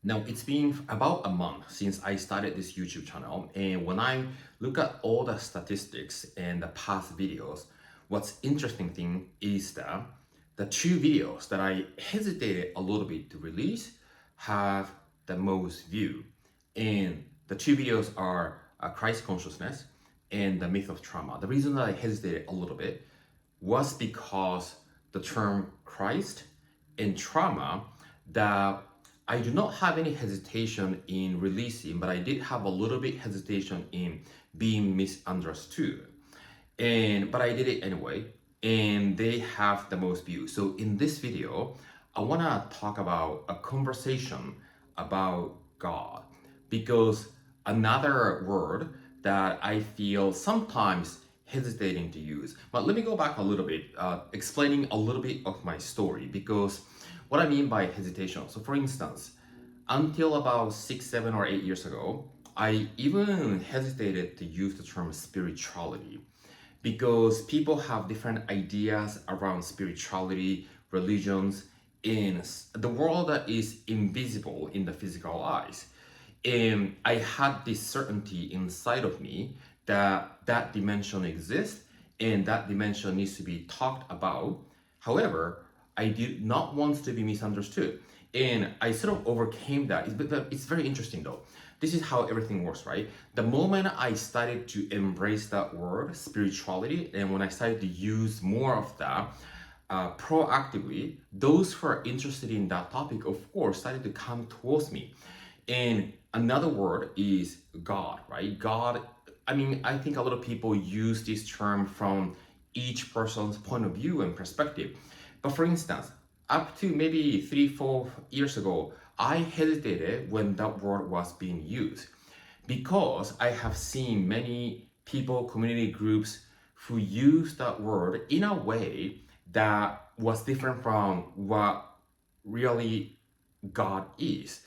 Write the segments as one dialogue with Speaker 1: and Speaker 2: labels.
Speaker 1: Now, it's been about a month since I started this YouTube channel, and when I look at all the statistics and the past videos, what's interesting thing is that the two videos that I hesitated a little bit to release have the most view. And the two videos are Christ consciousness and the myth of trauma. The reason that I hesitated a little bit was because the term Christ and trauma that I do not have any hesitation in releasing, but I did have a little bit hesitation in being misunderstood. But I did it anyway, and they have the most views. So in this video, I want to talk about a conversation about God, because another word that I feel sometimes hesitating to use. But let me go back a little bit, explaining a little bit of my story, because what I mean by hesitation. So for instance, until about 6, 7, or 8 years ago, I even hesitated to use the term spirituality, because people have different ideas around spirituality, religions, in the world that is invisible in the physical eyes. And I had this certainty inside of me that that dimension exists and that dimension needs to be talked about. However, I did not want to be misunderstood. And I sort of overcame that. It's very interesting though. This is how everything works, right? The moment I started to embrace that word, spirituality, and when I started to use more of that proactively, those who are interested in that topic, of course, started to come towards me. And another word is God, right? God, I mean, I think a lot of people use this term from each person's point of view and perspective. But for instance, up to maybe 3, 4 years ago, I hesitated when that word was being used, because I have seen many people, community groups who use that word in a way that was different from what really God is.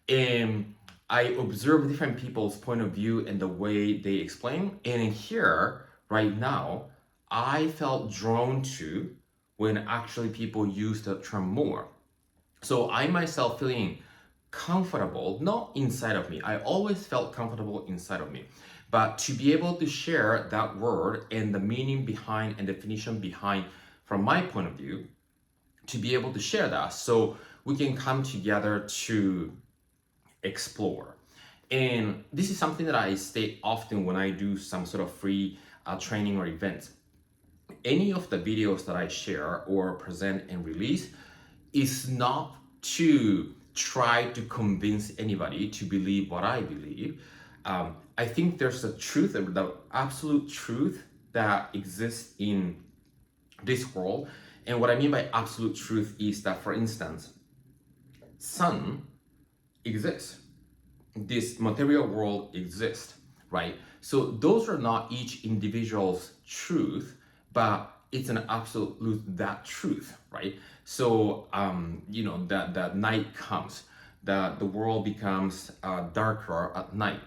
Speaker 1: And I observe different people's point of view and the way they explain. And here, right now, I felt drawn to when actually people use the term more. So I myself feeling comfortable, not inside of me. I always felt comfortable inside of me. But to be able to share that word and the meaning behind and definition behind from my point of view, to be able to share that so we can come together to explore. And this is something that I state often when I do some sort of free training or events. Any of the videos that I share or present and release is not to try to convince anybody to believe what I believe. I think there's a truth, the absolute truth that exists in this world. And what I mean by absolute truth is that, for instance, sun exists. This material world exists, right? So those are not each individual's truth, but it's an absolute that truth, right? So that night comes, that the world becomes darker at night.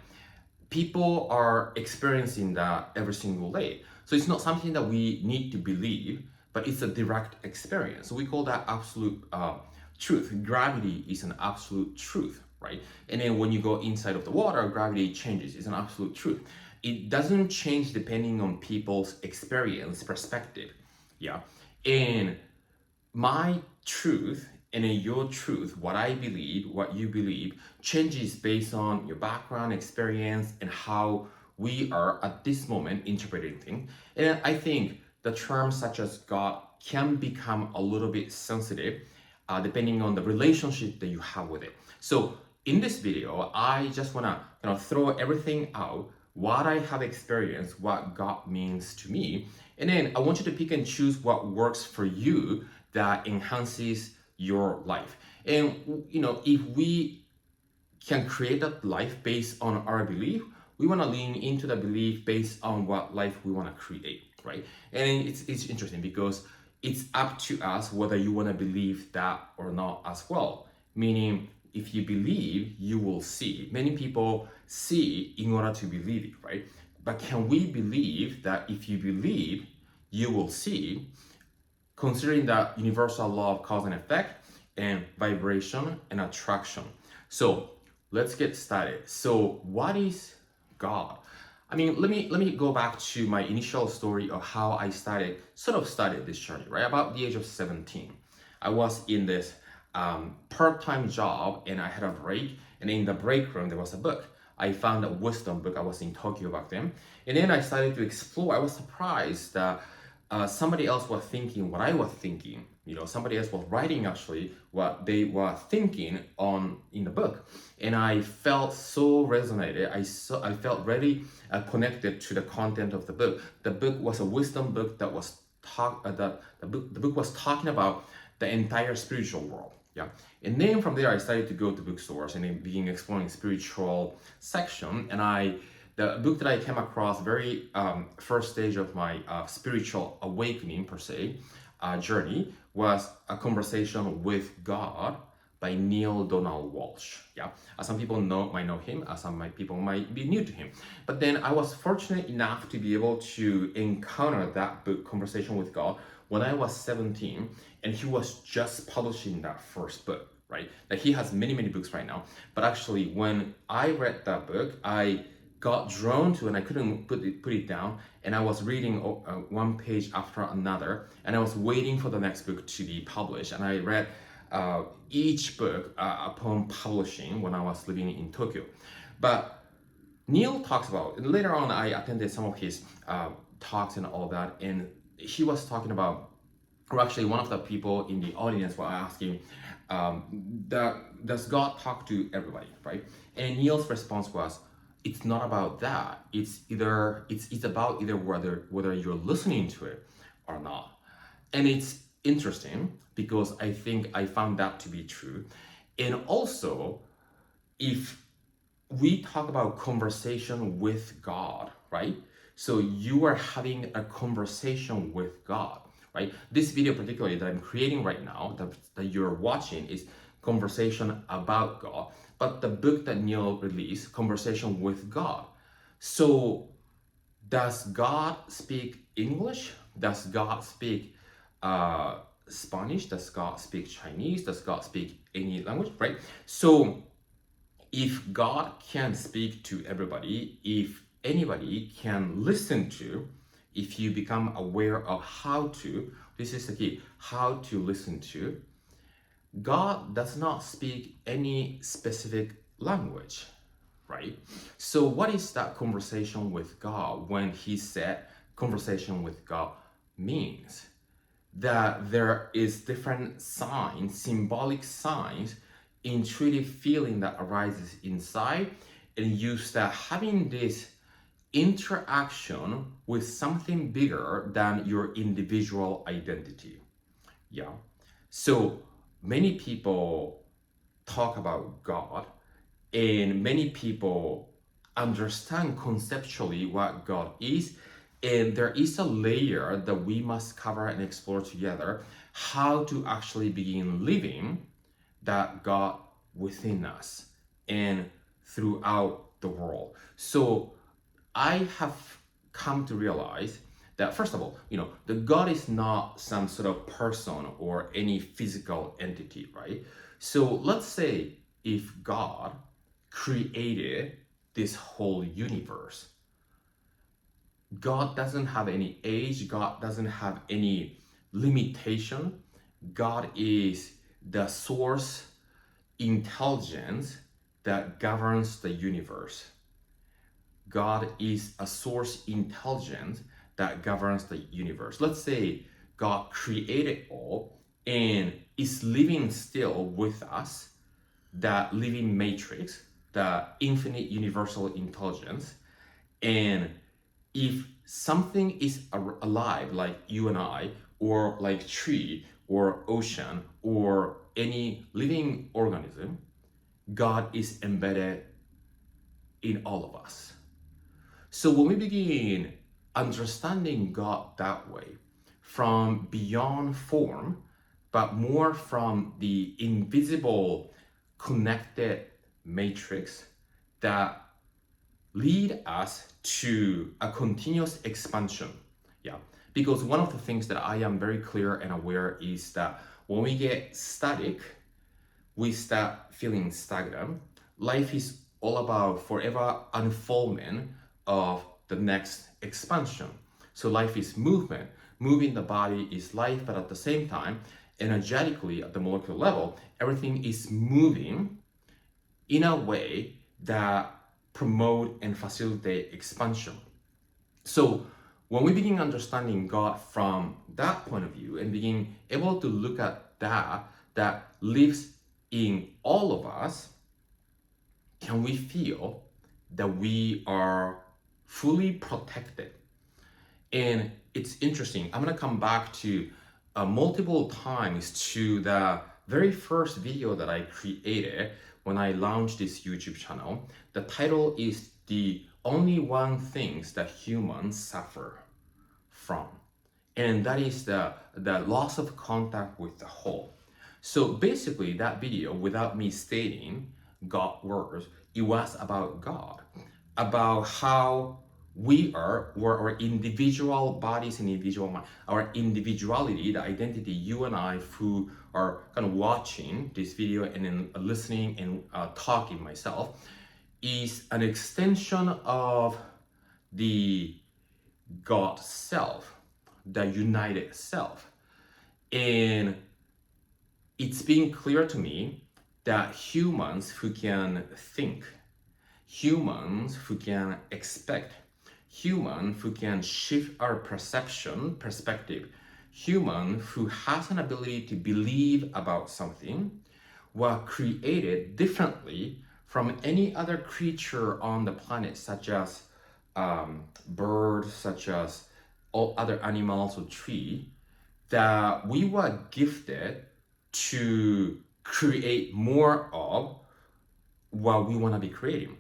Speaker 1: People are experiencing that every single day. So it's not something that we need to believe, but it's a direct experience. So we call that absolute truth. Gravity is an absolute truth, right? And then when you go inside of the water, gravity changes. It's an absolute truth. It doesn't change depending on people's experience, perspective. Yeah. And my truth and then your truth, what I believe, what you believe, changes based on your background, experience, and how we are at this moment interpreting things. And I think the terms such as God can become a little bit sensitive depending on the relationship that you have with it. So in this video, I just want to throw everything out, what I have experienced, what God means to me. And then I want you to pick and choose what works for you that enhances your life. And if we can create that life based on our belief, we want to lean into the belief based on what life we want to create, right? And it's interesting because it's up to us whether you want to believe that or not as well. Meaning, if you believe, you will see. Many people see in order to believe it, right? But can we believe that if you believe, you will see, considering that universal law of cause and effect and vibration and attraction? So let's get started. So what is God? I mean, let me go back to my initial story of how I started this journey, right? About the age of 17. I was in this part-time job and I had a break, and in the break room there was a book. I found a wisdom book. I was in Tokyo back then, and then I started to explore. I was surprised that somebody else was thinking what I was thinking. Somebody else was writing actually what they were thinking on in the book, and I felt so resonated. I felt really connected to the content of the book. The book was a wisdom book that was the book was talking about the entire spiritual world. Yeah, and then from there I started to go to bookstores and then begin exploring spiritual section, and the book that I came across very first stage of my spiritual awakening per se journey was A Conversation with God by Neil Donald Walsh. Yeah, some people might know him, people might be new to him. But then I was fortunate enough to be able to encounter that book, Conversation with God, when I was 17, and he was just publishing that first book, right? Like he has many, many books right now. But actually, when I read that book, I got drawn to, and I couldn't put it down, and I was reading one page after another, and I was waiting for the next book to be published, and I read each book upon publishing when I was living in Tokyo. But Neil talks about, and later on I attended some of his talks and all that, and he was talking about, or actually one of the people in the audience were asking, does God talk to everybody, right? And Neil's response was, it's not about that. It's about either whether you're listening to it or not. And it's interesting because I think I found that to be true. And also, if we talk about conversation with God, right? So you are having a conversation with God, right? This video particularly that I'm creating right now, that you're watching, is conversation about God. But the book that Neil released, Conversation with God. So does God speak English? Does God speak Spanish? Does God speak Chinese? Does God speak any language, right? So if God can speak to everybody, if anybody can listen to, if you become aware of how to, this is the key, how to listen to, God does not speak any specific language, right? So what is that conversation with God when he said conversation with God means? That there is different signs, symbolic signs, intuitive feeling that arises inside, and you start having this interaction with something bigger than your individual identity. Yeah. So many people talk about God, and many people understand conceptually what God is, and there is a layer that we must cover and explore together, how to actually begin living that God within us and throughout the world. So I have come to realize that, first of all, the God is not some sort of person or any physical entity, right? So let's say if God created this whole universe, God doesn't have any age, God doesn't have any limitation. God is the source intelligence that governs the universe. God is a source intelligence that governs the universe. Let's say God created all and is living still with us, that living matrix, the infinite universal intelligence. And if something is alive, like you and I, or like tree or ocean or any living organism, God is embedded in all of us. So when we begin understanding God that way, from beyond form, but more from the invisible connected matrix that lead us to a continuous expansion. Yeah, because one of the things that I am very clear and aware is that when we get static, we start feeling stagnant. Life is all about forever unfoldment of the next expansion. So life is movement. Moving the body is life, but at the same time, energetically at the molecular level, everything is moving in a way that promote and facilitate expansion. So when we begin understanding God from that point of view and begin able to look at that lives in all of us, can we feel that we are fully protected? And it's interesting. I'm gonna come back to multiple times to the very first video that I created when I launched this YouTube channel. The title is "The Only One Things That Humans Suffer From," and that is the loss of contact with the whole. So basically, that video, without me stating God words, it was about God, about how we're our individual bodies and individual mind, our individuality, the identity, you and I, who are kind of watching this video and then listening and talking myself, is an extension of the God self, the united self. And it's been clear to me that humans who can think, humans who can expect, human who can shift our perspective, human who has an ability to believe about something, were created differently from any other creature on the planet, such as birds, such as all other animals or tree, that we were gifted to create more of what we want to be creating.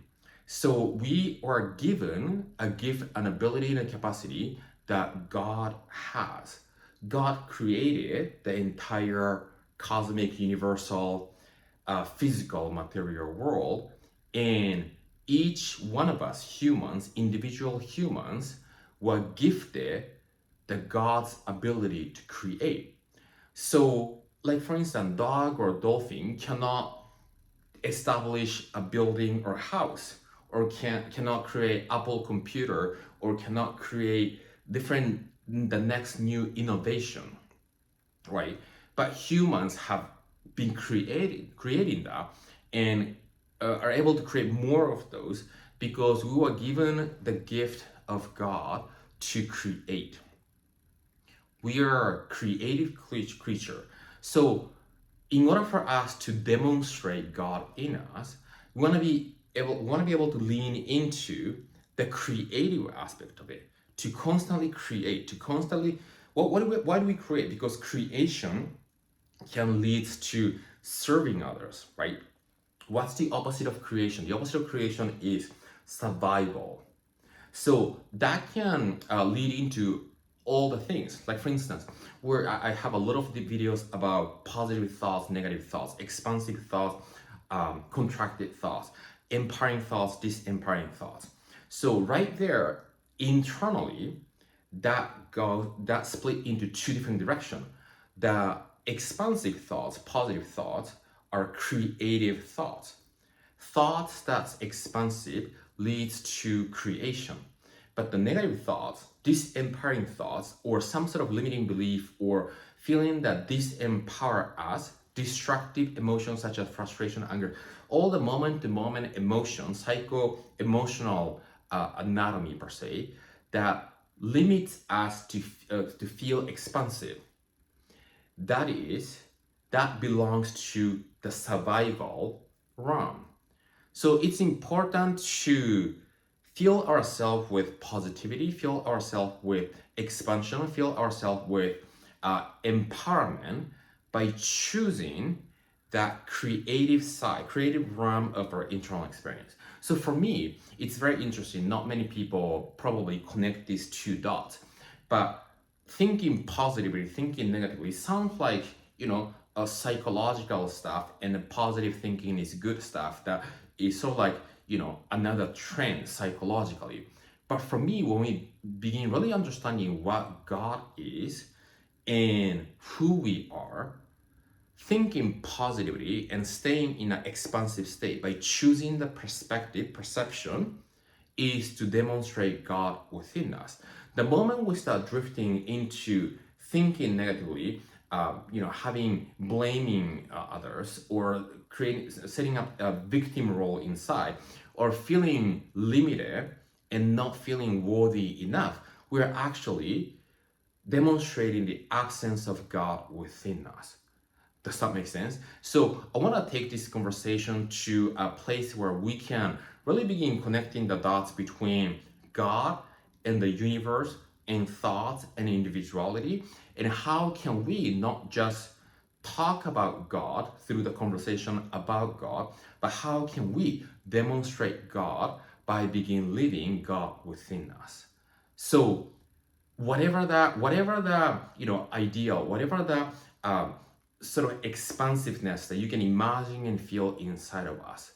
Speaker 1: So we are given a gift, an ability, and a capacity that God has. God created the entire cosmic, universal, physical, material world, and each one of us humans, individual humans, were gifted the God's ability to create. So, like for instance, dog or dolphin cannot establish a building or house, or cannot create Apple computer, or cannot create different the next new innovation, right? But humans have been creating that, and are able to create more of those because we were given the gift of God to create. We are a creative creature. So in order for us to demonstrate God in us, we want to be able to lean into the creative aspect of it, to constantly create, to constantly why do we create? Because creation can lead to serving others, right? What's the opposite of creation? The opposite of creation is survival. So that can lead into all the things. Like for instance, where I have a lot of the videos about positive thoughts, negative thoughts, expansive thoughts, contracted thoughts, empowering thoughts, disempowering thoughts. So right there, internally, that split into two different directions. The expansive thoughts, positive thoughts, are creative thoughts. Thoughts that's expansive leads to creation. But the negative thoughts, disempowering thoughts, or some sort of limiting belief or feeling that disempower us, destructive emotions such as frustration, anger, all the moment-to-moment emotions, psycho-emotional anatomy per se, that limits us to feel expansive. That belongs to the survival realm. So it's important to fill ourselves with positivity, fill ourselves with expansion, fill ourselves with empowerment by choosing that creative side, creative realm of our internal experience. So for me, it's very interesting. Not many people probably connect these two dots, but thinking positively, thinking negatively sounds like, a psychological stuff, and the positive thinking is good stuff that is sort of like, another trend psychologically. But for me, when we begin really understanding what God is and who we are, thinking positively and staying in an expansive state by choosing the perception is to demonstrate God within us. The moment we start drifting into thinking negatively, having blaming others, or setting up a victim role inside, or feeling limited and not feeling worthy enough, we're actually demonstrating the absence of God within us. Does that make sense? So I want to take this conversation to a place where we can really begin connecting the dots between God and the universe and thoughts and individuality, and how can we not just talk about God through the conversation about God, but how can we demonstrate God by begin living God within us. So whatever the ideal, whatever the sort of expansiveness that you can imagine and feel inside of us.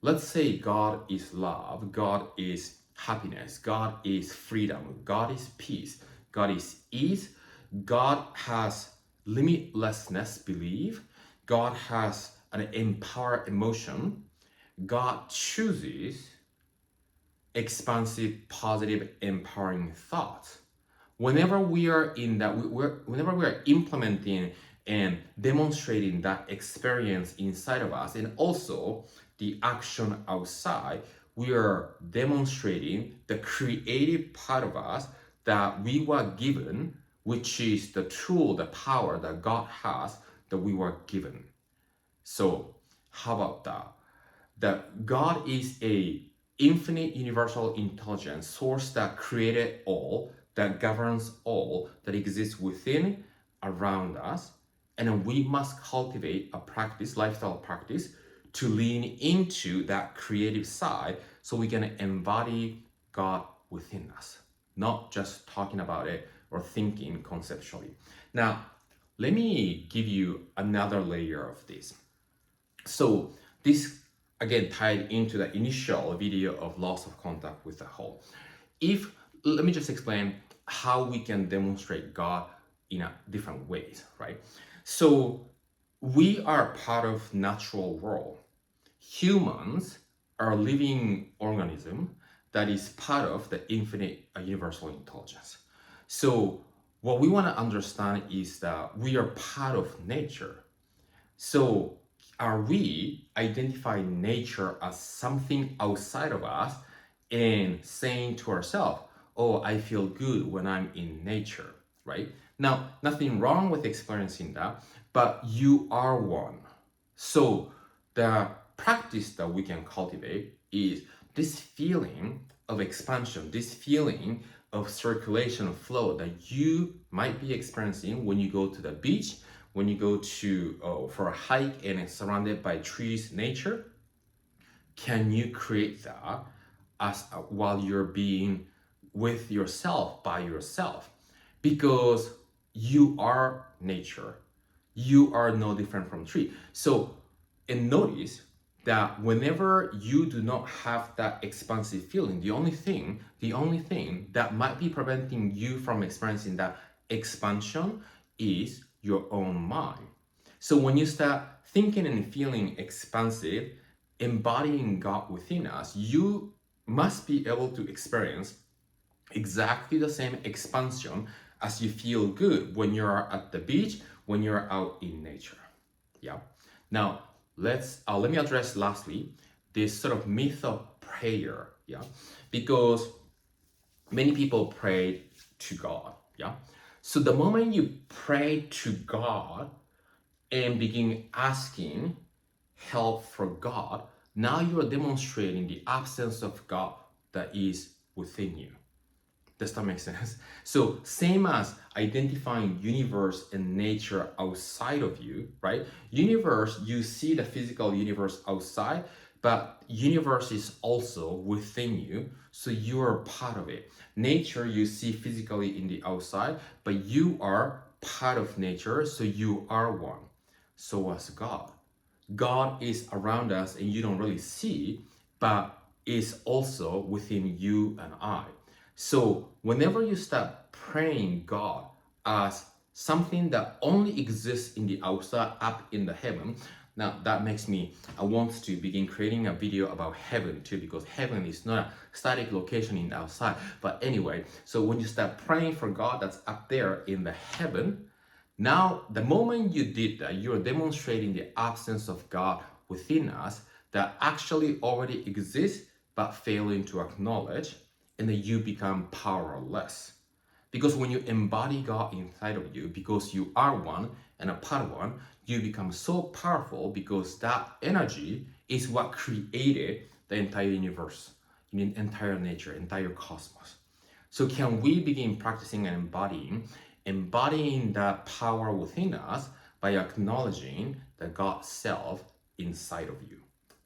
Speaker 1: Let's say God is love, God is happiness, God is freedom, God is peace, God is ease, God has limitlessness belief, God has an empowered emotion, God chooses expansive, positive, empowering thoughts. Whenever we are in that, whenever we are implementing and demonstrating that experience inside of us, and also the action outside, we are demonstrating the creative part of us that we were given, which is the tool, the power that God has that we were given. So how about that? That God is a infinite universal intelligence source that created all, that governs all, that exists within, around us, and we must cultivate a practice, lifestyle practice, to lean into that creative side so we can embody God within us, not just talking about it or thinking conceptually. Now, let me give you another layer of this. So this again tied into the initial video of loss of contact with the whole. Let me just explain how we can demonstrate God in a different ways, right? So we are part of natural world. Humans are a living organism that is part of the infinite universal intelligence. So what we want to understand is that we are part of nature. So are we identifying nature as something outside of us and saying to ourselves, oh, I feel good when I'm in nature, right? Now, nothing wrong with experiencing that, but you are one. So the practice that we can cultivate is this feeling of expansion, this feeling of circulation, flow that you might be experiencing when you go to the beach, when you go to for a hike and it's surrounded by trees, nature. Can you create that while you're being with yourself, by yourself? Because you are nature. You are no different from tree. So, and notice that whenever you do not have that expansive feeling, the only thing that might be preventing you from experiencing that expansion is your own mind. So when you start thinking and feeling expansive, embodying God within us, you must be able to experience exactly the same expansion as you feel good when you're at the beach, when you're out in nature. Yeah. Now let me address lastly this sort of myth of prayer. Yeah, because many people pray to God. Yeah. So the moment you pray to God and begin asking help for God, now you are demonstrating the absence of God that is within you. Does that make sense? So same as identifying universe and nature outside of you, right? Universe, you see the physical universe outside, but universe is also within you, so you are part of it. Nature, you see physically in the outside, but you are part of nature, so you are one. So was God. God is around us and you don't really see, but is also within you and I. So whenever you start praying God as something that only exists in the outside, up in the heaven. Now that makes me, I want to begin creating a video about heaven too, because heaven is not a static location in the outside. But anyway, so when you start praying for God that's up there in the heaven, now the moment you did that, you're demonstrating the absence of God within us that actually already exists but failing to acknowledge, and then you become powerless. Because when you embody God inside of you, because you are one and a part of one, you become so powerful because that energy is what created the entire universe, entire nature, entire cosmos. So can we begin practicing and embodying that power within us by acknowledging the God self inside of you?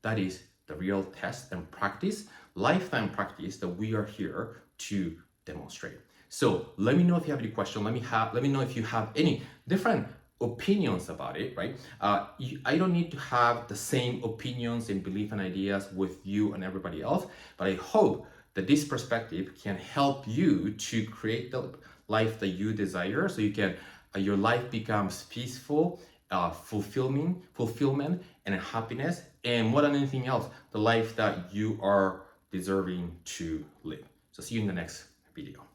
Speaker 1: That is the real test and practice, lifetime practice that we are here to demonstrate. So let me know if you have any question. Let me know if you have any different opinions about it, right? I don't need to have the same opinions and belief and ideas with you and everybody else, but I hope that this perspective can help you to create the life that you desire, so you can your life becomes peaceful, fulfillment, and happiness, and more than anything else, the life that you are deserving to live. So see you in the next video.